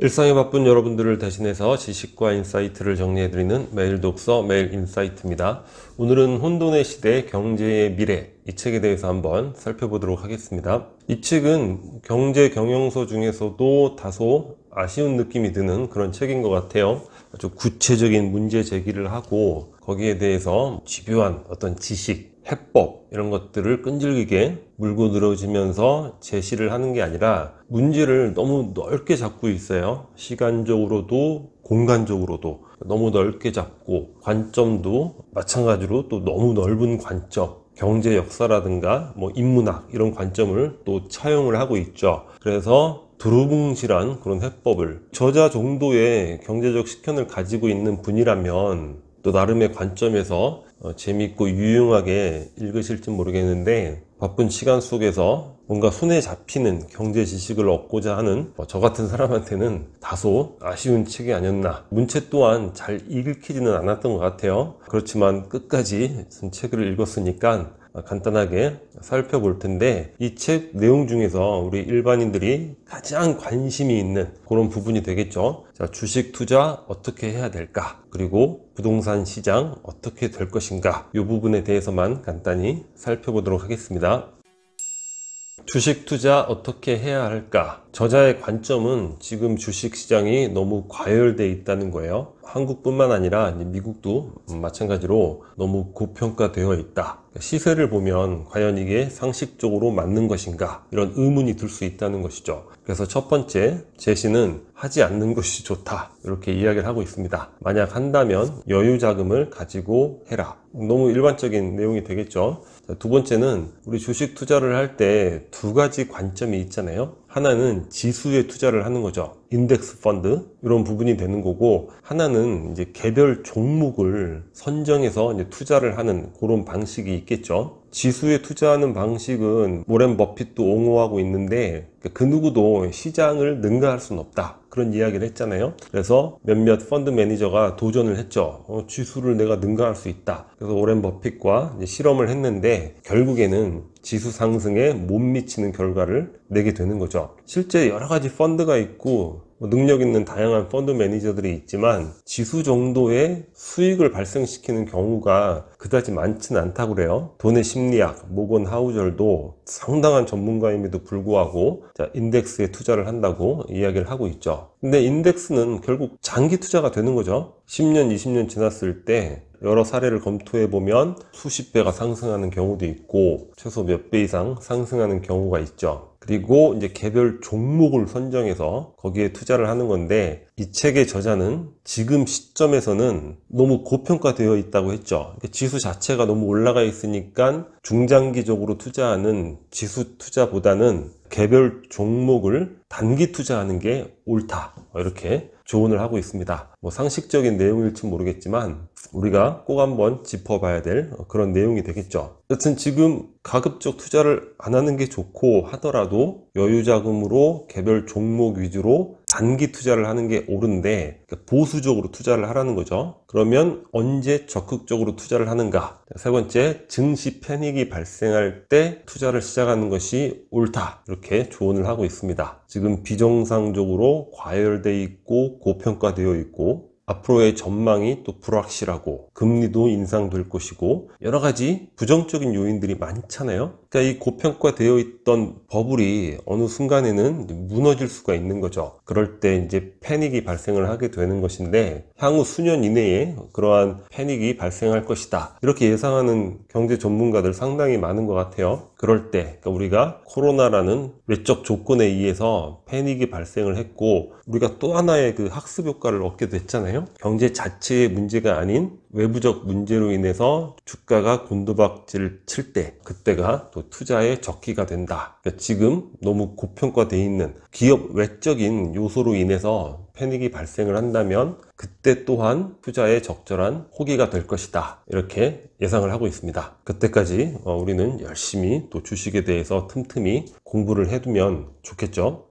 일상에 바쁜 여러분들을 대신해서 지식과 인사이트를 정리해드리는 매일 독서 매일 인사이트입니다. 오늘은 혼돈의 시대 경제의 미래, 이 책에 대해서 한번 살펴보도록 하겠습니다. 이 책은 경제 경영서 중에서도 다소 아쉬운 느낌이 드는 그런 책인 것 같아요. 아주 구체적인 문제 제기를 하고 거기에 대해서 집요한 어떤 지식, 해법 이런 것들을 끈질기게 물고 늘어지면서 제시를 하는 게 아니라 문제를 너무 넓게 잡고 있어요. 시간적으로도 공간적으로도 너무 넓게 잡고 관점도 마찬가지로 또 너무 넓은 관점, 경제 역사라든가 인문학 이런 관점을 또 차용을 하고 있죠. 그래서 두루뭉실한 그런 해법을 저자 정도의 경제적 식견을 가지고 있는 분이라면 또 나름의 관점에서 재밌고 유용하게 읽으실지 모르겠는데, 바쁜 시간 속에서 뭔가 손에 잡히는 경제 지식을 얻고자 하는 저 같은 사람한테는 다소 아쉬운 책이 아니었나. 문체 또한 잘 읽히지는 않았던 것 같아요. 그렇지만 끝까지 책을 읽었으니까 간단하게 살펴볼 텐데, 이 책 내용 중에서 우리 일반인들이 가장 관심이 있는 그런 부분이 되겠죠. 자, 주식 투자 어떻게 해야 될까? 그리고 부동산 시장 어떻게 될 것인가? 이 부분에 대해서만 간단히 살펴보도록 하겠습니다. 주식 투자 어떻게 해야 할까? 저자의 관점은 지금 주식 시장이 너무 과열되어 있다는 거예요. 한국뿐만 아니라 미국도 마찬가지로 너무 고평가되어 있다. 시세를 보면 과연 이게 상식적으로 맞는 것인가? 이런 의문이 들 수 있다는 것이죠. 그래서 첫 번째 제시는 하지 않는 것이 좋다, 이렇게 이야기를 하고 있습니다. 만약 한다면 여유 자금을 가지고 해라. 너무 일반적인 내용이 되겠죠. 두 번째는 우리 주식 투자를 할 때 두 가지 관점이 있잖아요. 하나는 지수에 투자를 하는 거죠. 인덱스 펀드 이런 부분이 되는 거고, 하나는 이제 개별 종목을 선정해서 이제 투자를 하는 그런 방식이 있겠죠. 지수에 투자하는 방식은 워렌 버핏도 옹호하고 있는데, 그 누구도 시장을 능가할 수는 없다, 그런 이야기를 했잖아요. 그래서 몇몇 펀드 매니저가 도전을 했죠. 지수를 내가 능가할 수 있다. 그래서 워렌 버핏과 이제 실험을 했는데 결국에는 지수 상승에 못 미치는 결과를 내게 되는 거죠. 실제 여러 가지 펀드가 있고 능력 있는 다양한 펀드 매니저들이 있지만 지수 정도의 수익을 발생시키는 경우가 그다지 많지는 않다고 그래요. 돈의 심리학 모건 하우절도 상당한 전문가임에도 불구하고 인덱스에 투자를 한다고 이야기를 하고 있죠. 근데 인덱스는 결국 장기 투자가 되는 거죠. 10년, 20년 지났을 때 여러 사례를 검토해 보면 수십 배가 상승하는 경우도 있고 최소 몇 배 이상 상승하는 경우가 있죠. 그리고 이제 개별 종목을 선정해서 거기에 투자를 하는 건데, 이 책의 저자는 지금 시점에서는 너무 고평가되어 있다고 했죠. 지수 자체가 너무 올라가 있으니까 중장기적으로 투자하는 지수 투자보다는 개별 종목을 단기 투자하는 게 옳다, 이렇게 조언을 하고 있습니다. 상식적인 내용일지 모르겠지만 우리가 꼭 한번 짚어봐야 될 그런 내용이 되겠죠. 여튼 지금 가급적 투자를 안 하는 게 좋고 하더라도 여유 자금으로 개별 종목 위주로 단기 투자를 하는 게 옳은데, 보수적으로 투자를 하라는 거죠. 그러면 언제 적극적으로 투자를 하는가? 세 번째, 증시 패닉이 발생할 때 투자를 시작하는 것이 옳다, 이렇게 조언을 하고 있습니다. 지금 비정상적으로 과열되어 있고 고평가되어 있고 앞으로의 전망이 또 불확실하고 금리도 인상될 것이고 여러 가지 부정적인 요인들이 많잖아요. 그러니까 이 고평가되어 있던 버블이 어느 순간에는 무너질 수가 있는 거죠. 그럴 때 이제 패닉이 발생을 하게 되는 것인데, 향후 수년 이내에 그러한 패닉이 발생할 것이다, 이렇게 예상하는 경제 전문가들 상당히 많은 것 같아요. 그럴 때 그러니까 우리가 코로나라는 외적 조건에 의해서 패닉이 발생을 했고 우리가 또 하나의 그 학습 효과를 얻게 됐잖아요. 경제 자체의 문제가 아닌 외부적 문제로 인해서 주가가 곤두박질 칠 때, 그때가 또 투자의 적기가 된다. 그러니까 지금 너무 고평가되어 있는 기업 외적인 요소로 인해서 패닉이 발생을 한다면 그때 또한 투자에 적절한 호기가 될 것이다, 이렇게 예상을 하고 있습니다. 그때까지 우리는 열심히 또 주식에 대해서 틈틈이 공부를 해두면 좋겠죠.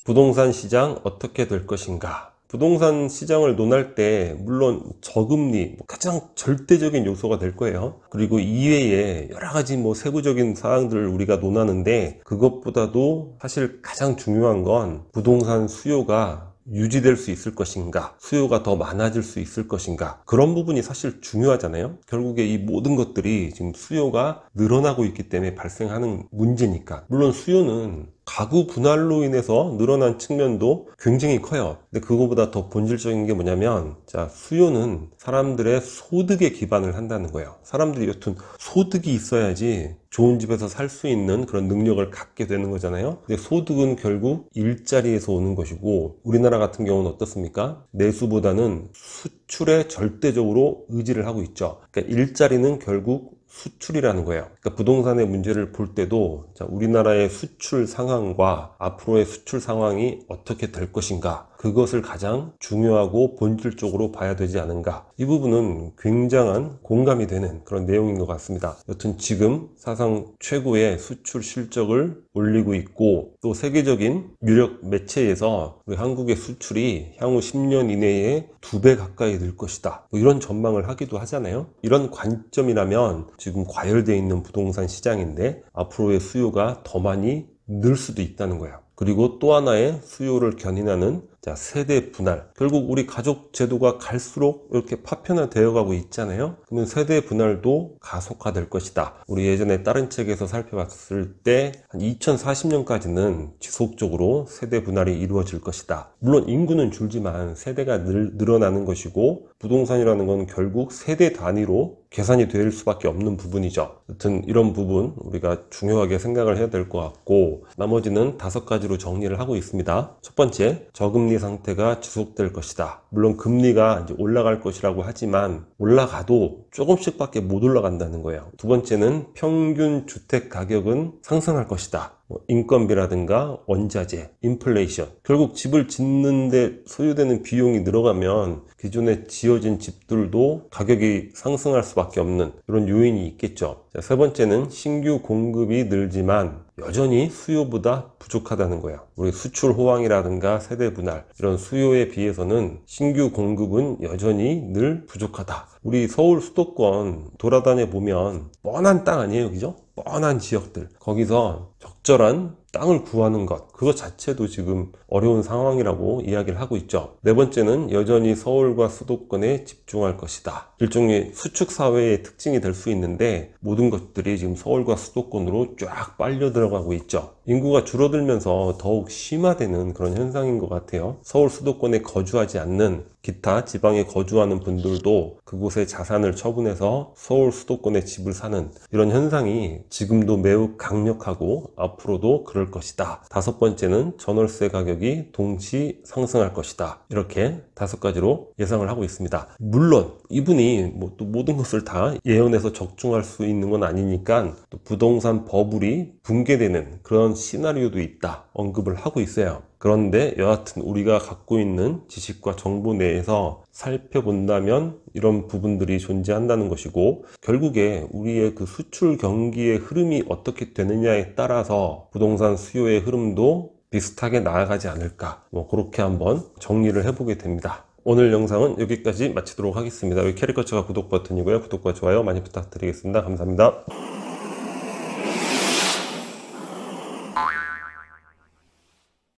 부동산 시장 어떻게 될 것인가? 부동산 시장을 논할 때 물론 저금리 가장 절대적인 요소가 될 거예요. 그리고 이외에 여러 가지 세부적인 사항들을 우리가 논하는데, 그것보다도 사실 가장 중요한 건 부동산 수요가 유지될 수 있을 것인가, 수요가 더 많아질 수 있을 것인가, 그런 부분이 사실 중요하잖아요. 결국에 이 모든 것들이 지금 수요가 늘어나고 있기 때문에 발생하는 문제니까. 물론 수요는 가구 분할로 인해서 늘어난 측면도 굉장히 커요. 근데 그거보다 더 본질적인 게 뭐냐면, 수요는 사람들의 소득에 기반을 한다는 거예요. 사람들이 여튼 소득이 있어야지 좋은 집에서 살 수 있는 그런 능력을 갖게 되는 거잖아요. 근데 소득은 결국 일자리에서 오는 것이고, 우리나라 같은 경우는 어떻습니까? 내수보다는 수출에 절대적으로 의지를 하고 있죠. 그러니까 일자리는 결국 수출이라는 거예요. 그러니까 부동산의 문제를 볼 때도 우리나라의 수출 상황과 앞으로의 수출 상황이 어떻게 될 것인가, 그것을 가장 중요하고 본질적으로 봐야 되지 않은가. 이 부분은 굉장한 공감이 되는 그런 내용인 것 같습니다. 여튼 지금 사상 최고의 수출 실적을 올리고 있고, 또 세계적인 유력 매체에서 우리 한국의 수출이 향후 10년 이내에 2배 가까이 늘 것이다, 이런 전망을 하기도 하잖아요. 이런 관점이라면 지금 과열되어 있는 부동산 시장인데 앞으로의 수요가 더 많이 늘 수도 있다는 거예요. 그리고 또 하나의 수요를 견인하는 세대 분할. 결국 우리 가족 제도가 갈수록 이렇게 파편화되어 가고 있잖아요. 그러면 세대 분할도 가속화될 것이다. 우리 예전에 다른 책에서 살펴봤을 때 한 2040년까지는 지속적으로 세대 분할이 이루어질 것이다. 물론 인구는 줄지만 세대가 늘어나는 것이고, 부동산이라는 건 결국 세대 단위로 계산이 될 수밖에 없는 부분이죠. 여튼 이런 부분 우리가 중요하게 생각을 해야 될 것 같고, 나머지는 5가지로 정리를 하고 있습니다. 첫 번째, 저금리 상태가 지속될 것이다. 물론 금리가 이제 올라갈 것이라고 하지만 올라가도 조금씩밖에 못 올라간다는 거예요. 두 번째는 평균 주택 가격은 상승할 것이다. 인건비라든가 원자재, 인플레이션. 결국 집을 짓는데 소요되는 비용이 늘어가면 기존에 지어진 집들도 가격이 상승할 수밖에 없는 이런 요인이 있겠죠. 세 번째는 신규 공급이 늘지만 여전히 수요보다 부족하다는 거예요. 우리 수출 호황이라든가 세대 분할, 이런 수요에 비해서는 신규 공급은 여전히 늘 부족하다. 우리 서울 수도권 돌아다녀 보면 뻔한 땅 아니에요, 그죠? 뻔한 지역들, 거기서 적절한 땅을 구하는 것, 그것 자체도 지금 어려운 상황이라고 이야기를 하고 있죠. 네 번째는 여전히 서울과 수도권에 집중할 것이다. 일종의 수축사회의 특징이 될 수 있는데 모든 것들이 지금 서울과 수도권으로 쫙 빨려 들어가고 있죠. 인구가 줄어들면서 더욱 심화되는 그런 현상인 것 같아요. 서울 수도권에 거주하지 않는 기타 지방에 거주하는 분들도 그곳에 자산을 처분해서 서울 수도권에 집을 사는 이런 현상이 지금도 매우 강력하고 앞으로도 그럴 것이다. 다섯 번째는 전월세 가격이 동시 상승할 것이다. 이렇게 5가지로 예상을 하고 있습니다. 물론 이분이 또 모든 것을 다 예언해서 적중할 수 있는 건 아니니까 또 부동산 버블이 붕괴되는 그런 시나리오도 있다 언급을 하고 있어요. 그런데 여하튼 우리가 갖고 있는 지식과 정보 내에서 살펴본다면 이런 부분들이 존재한다는 것이고, 결국에 우리의 그 수출 경기의 흐름이 어떻게 되느냐에 따라서 부동산 수요의 흐름도 비슷하게 나아가지 않을까, 그렇게 한번 정리를 해보게 됩니다. 오늘 영상은 여기까지 마치도록 하겠습니다. 여기 캐리커처가 구독 버튼이고요. 구독과 좋아요 많이 부탁드리겠습니다. 감사합니다.